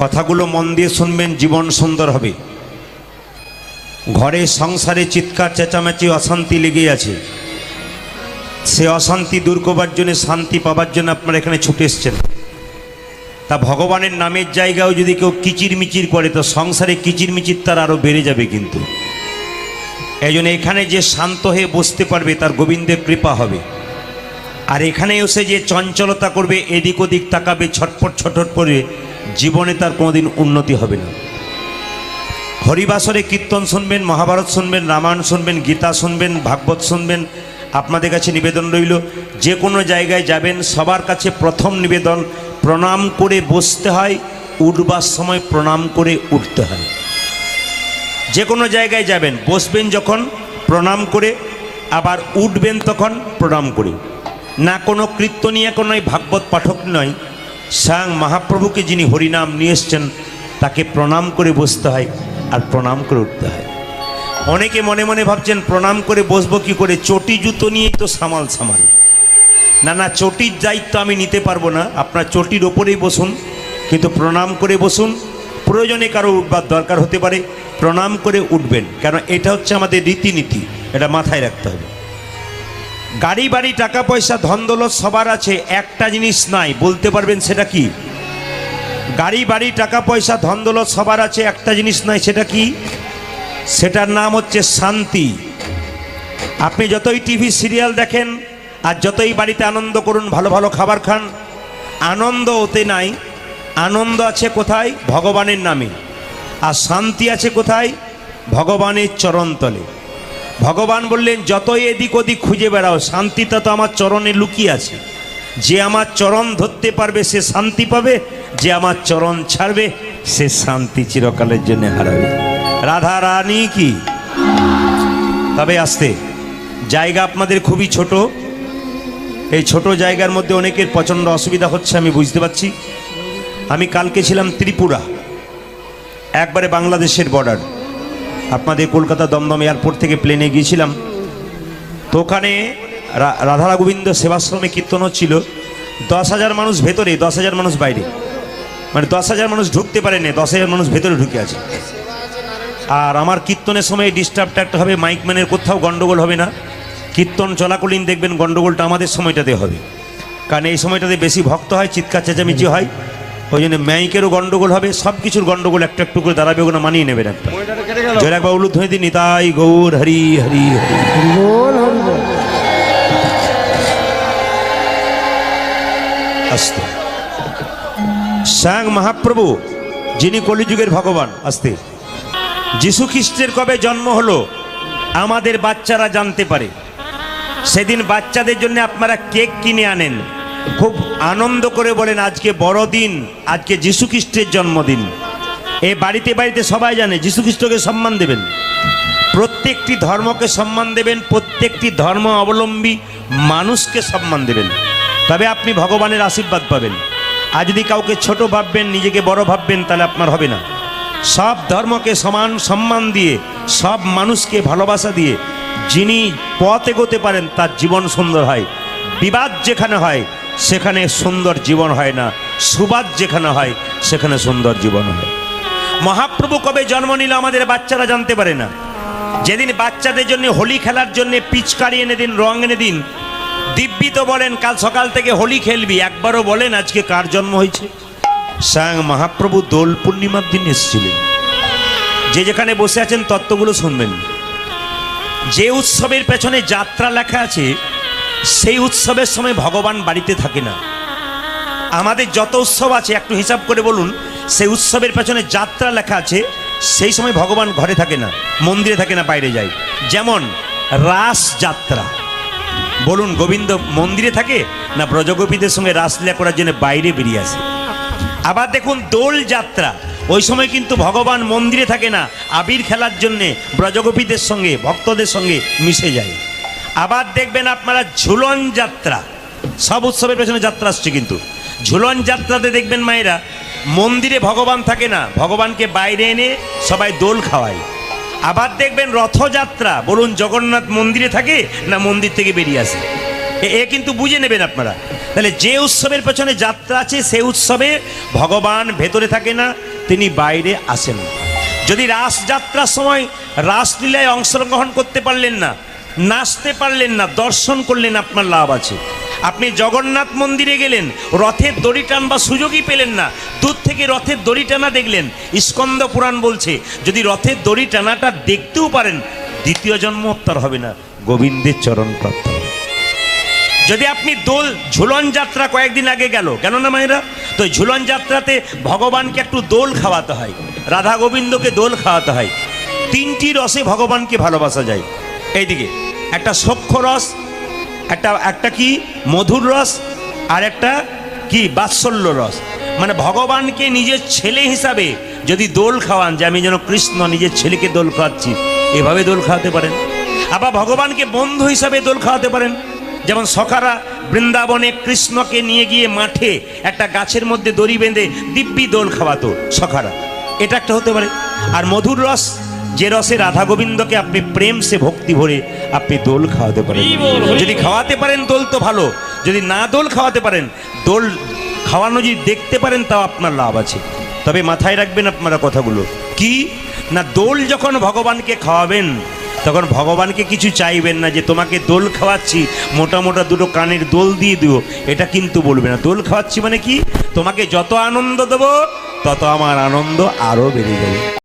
কথাগুলো মন দিয়ে শুনবেন, জীবন সুন্দর হবে। ঘরে সংসারে চিৎকার চেঁচামেচি অশান্তি লেগে আছে, সে অশান্তি দূর করবার জন্য, শান্তি পাবার জন্য আপনারা এখানে ছুটে এসছেন। তা ভগবানের নামের জায়গাও যদি কেউ কিচিরমিচির করে তো সংসারে কিচিরমিচির তার আরও বেড়ে যাবে। কিন্তু এই জন্য এখানে যে শান্ত হয়ে বসতে পারবে তার গোবিন্দের কৃপা হবে। আর এখানে এসে যে চঞ্চলতা করবে, এদিক ওদিক তাকাবে, ছটফট ছটফট করবে, জীবনে তার কোনোদিন উন্নতি হবে না। হরিবাসরে কীর্তন শুনবেন, মহাভারত শুনবেন, রামায়ণ শুনবেন, গীতা শুনবেন, ভাগবত শুনবেন। আপনাদের কাছে নিবেদন রইল, যে কোনো জায়গায় যাবেন সবার কাছে প্রথম নিবেদন, প্রণাম করে বসতে হয়, উঠবার সময় প্রণাম করে উঠতে হয়। যে কোনো জায়গায় যাবেন, বসবেন যখন প্রণাম করে, আবার উঠবেন তখন প্রণাম করে। না কোনো কীর্তনীয় নয়, ভাগবত পাঠক নয়, স্বয়ং মহাপ্রভুকে যিনি হরিনাম নিয়ে এসছেন তাকে প্রণাম করে বসতে হয় আর প্রণাম করে উঠতে হয়। অনেকে মনে মনে ভাবছেন প্রণাম করে বসবো কি করে, চটি জুতো নিয়েই তো সামাল। না না, চটির দায়িত্ব আমি নিতে পারবো না, আপনার চটির ওপরেই বসুন, কিন্তু প্রণাম করে বসুন। প্রয়োজনে কারো উঠবার দরকার হতে পারে, প্রণাম করে উঠবেন, কারণ এটা হচ্ছে আমাদের রীতিনীতি, এটা মাথায় রাখতে হবে। গাড়ি বাড়ি টাকা পয়সা ধন দৌলত সবার আছে, একটা জিনিস নাই, বলতে পারবেন সেটা কি? গাড়ি বাড়ি টাকা পয়সা ধন দৌলত সবার আছে, একটা জিনিস নাই, সেটা কি? সেটার নাম হচ্ছে শান্তি। আপনি যতই টিভি সিরিয়াল দেখেন আর যতই বাড়িতে আনন্দ করুন, ভালো ভালো খাবার খান, আনন্দ ওতে নাই। আনন্দ আছে কোথায়? ভগবানের নামে। আর শান্তি আছে কোথায়? ভগবানের চরণতলে। ভগবান বললেন, যতই এদিক ওদিক খুঁজে বেড়াও, শান্তিটা তো আমার চরণে লুকিয়ে আছে। যে আমার চরণ ধরতে পারবে সে শান্তি পাবে, যে আমার চরণ ছাড়বে সে শান্তি চিরকালের জন্য হারাবে। রাধা রানী কি? তবে আসতে জায়গা আপনাদের খুবই ছোট, এই ছোট জায়গার মধ্যে অনেকের প্রচণ্ড অসুবিধা হচ্ছে, আমি বুঝতে পারছি। আমি কালকে ছিলাম ত্রিপুরা, একবারে বাংলাদেশের বর্ডার। আপনাদের কলকাতা দমদম এয়ারপোর্ট থেকে প্লেনে গিয়েছিলাম, তো ওখানে রাধা গোবিন্দ সেবাশ্রমে কীর্তন হচ্ছিল। 10,000 মানুষ ভেতরে, 10,000 মানুষ বাইরে, মানে 10,000 মানুষ ঢুকতে পারেনি, 10,000 মানুষ ভেতরে ঢুকে আছে। আর আমার কীর্তনের সময় ডিস্টার্বটা একটা হবে, মাইকম্যানের কোথাও গন্ডগোল হবে না। কীর্তন চলাকালীন দেখবেন গন্ডগোলটা আমাদের সময়টাতে হবে, কারণ এই সময়টাতে বেশি ভক্ত হয়, চিৎকার চেঁচামেচি হয়, ওই জন্য মাইকেরও গন্ডগোল হবে, সব কিছুর গন্ডগোল একটু একটু করে দাঁড়াবে, ওগুলো মানিয়ে নেবেন। একটা জোর একবার উলুদ হয়ে দিন, নিতাই গৌর হরি হরি হরি। আস্তে স্বয়ং মহাপ্রভু যিনি কলিযুগের ভগবান, আস্তে যীশু খ্রিস্টের কবে জন্ম হলো আমাদের বাচ্চারা জানতে পারে। সেদিন বাচ্চাদের জন্য আপনারা কেক কিনে আনেন, খুব আনন্দ করে বলেন আজকে বড়দিন, আজকে যীশু খ্রিস্টের জন্মদিন। এই বাড়িতে বাড়িতে সবাই জানে যীশু খ্রিস্টকে সম্মান দেবেন, প্রত্যেকটি ধর্মকে সম্মান দেবেন, প্রত্যেকটি ধর্ম অবলম্বী মানুষকে সম্মান দেবেন, তবে আপনি ভগবানের আশীর্বাদ পাবেন। আর যদি কাউকে ছোট ভাববেন, নিজেকে বড় ভাববেন, তাহলে আপনার হবে না। সব ধর্মকে সমান সম্মান দিয়ে, সব মানুষকে ভালোবাসা দিয়ে যিনি পথ এগোতে পারেন তার জীবন সুন্দর হয়। বিবাদ যেখানে হয় সেখানে সুন্দর জীবন হয় না, সুবাদ যেখানে হয় সেখানে সুন্দর জীবন হয়। মহাপ্রভু কবে জন্ম নিল আমাদের বাচ্চারা জানতে পারে না। যেদিন বাচ্চাদের জন্য হোলি খেলার জন্য পিচকারি এনে দিন, রং এনে দিন, দিব্যি তো বলেন কাল সকাল থেকে হোলি খেলবি, একবারও বলেন আজকে কার জন্ম হয়েছে? স্বয়ং মহাপ্রভু দোল পূর্ণিমার দিন এসেছিলেন। যে যেখানে বসে আছেন তত্ত্বগুলো শুনবেন। যে উৎসবের পেছনে যাত্রা লেখা আছে সেই উৎসবের সময় ভগবান বাড়িতে থাকে না। আমাদের যত উৎসব আছে একটু হিসাব করে বলুন, সেই উৎসবের পেছনে যাত্রা লেখা আছে, সেই সময় ভগবান ঘরে থাকে না, মন্দিরে থাকে না, বাইরে যায়। যেমন রাস যাত্রা, বলুন গোবিন্দ মন্দিরে থাকে না ব্রজগোপীদের সঙ্গে রাসলীলা করার জন্য বাইরে বেরিয়ে আসে। আবার দেখুন দোল যাত্রা, ওই সময় কিন্তু ভগবান মন্দিরে থাকে না, আবির খেলার জন্যে ব্রজগোপীদের সঙ্গে ভক্তদের সঙ্গে মিশে যায়। আবার দেখবেন আপনারা ঝুলন যাত্রা, সব উৎসবের পেছনে যাত্রা আসছে, কিন্তু ঝুলন যাত্রাতে দেখবেন মায়েরা মন্দিরে ভগবান থাকে না, ভগবানকে বাইরে এনে সবাই দোল খাওয়ায়। আবার দেখবেন রথযাত্রা, বলুন জগন্নাথ মন্দিরে থাকে না মন্দির থেকে বেরিয়ে আসে, এ কিন্তু বুঝে নেবেন আপনারা। তাহলে যে উৎসবের পেছনে যাত্রা আছে সেই উৎসবে ভগবান ভেতরে থাকে না, তিনি বাইরে আসেন। যদি রাসযাত্রার সময় রাসলীলায় অংশগ্রহণ করতে পারলেন না, নাচতে পারলেন না, দর্শন করলেন, আপনার লাভ আছে। আপনি জগন্নাথ মন্দিরে গেলেন, রথের দড়ি টানবার সুযোগই পেলেন না, দূর থেকে রথের দড়ি টানা দেখলেন, স্কন্দ পুরাণ বলছে যদি রথের দড়ি টানাটা দেখতেও পারেন, দ্বিতীয় জন্ম আপনার হবে না, গোবিন্দের চরণ প্রাপ্ত হবে। যদি আপনি দোল ঝুলন যাত্রা কয়েকদিন আগে গেল না মায়েরা, তো ঝুলন যাত্রাতে ভগবানকে একটু দোল খাওয়াতে হয়, রাধা গোবিন্দকে দোল খাওয়াতে হয়। তিনটি রসে ভগবানকে ভালোবাসা যায়। এইদিকে একটা সখ্য রস, একটা কি মধুর রস, আর একটা কি বাৎসল্য রস। মানে ভগবানকে নিজের ছেলে হিসাবে যদি দোল খাওয়ান, যে আমি যেন কৃষ্ণ নিজের ছেলেকে দোল খাওয়াচ্ছি, এভাবে দোল খাওয়াতে পারেন। আবার ভগবানকে বন্ধু হিসাবে দোল খাওয়াতে পারেন। যেমন সখারা বৃন্দাবনে কৃষ্ণকে নিয়ে গিয়ে মাঠে একটা গাছের মধ্যে দড়ি বেঁধে দিব্যি দোল খাওয়াতো সখারা, এটা একটা হতে পারে। আর মধুর রস, যে রসে রাধা গোবিন্দকে আপনি প্রেম সে ভক্তি ভরে আপনি দোল খাওয়াতে পারেন। যদি খাওয়াতে পারেন দোল তো ভালো, যদি না দোল খাওয়াতে পারেন, দোল খাওয়ানো যদি দেখতে পারেন তাও আপনার লাভ আছে। তবে মাথায় রাখবেন আপনারা কথাগুলো, কি না দোল যখন ভগবানকে খাওয়াবেন তখন ভগবানকে কিছু চাইবেন না যে তোমাকে দোল খাওয়াচ্ছি মোটা মোটা দুটো কানের দোল দিয়ে দিও, এটা কিন্তু বলবে না। দোল খাওয়াচ্ছি মানে কি, তোমাকে যত আনন্দ দেবো তত আমার আনন্দ আরও বেড়ে যাবে।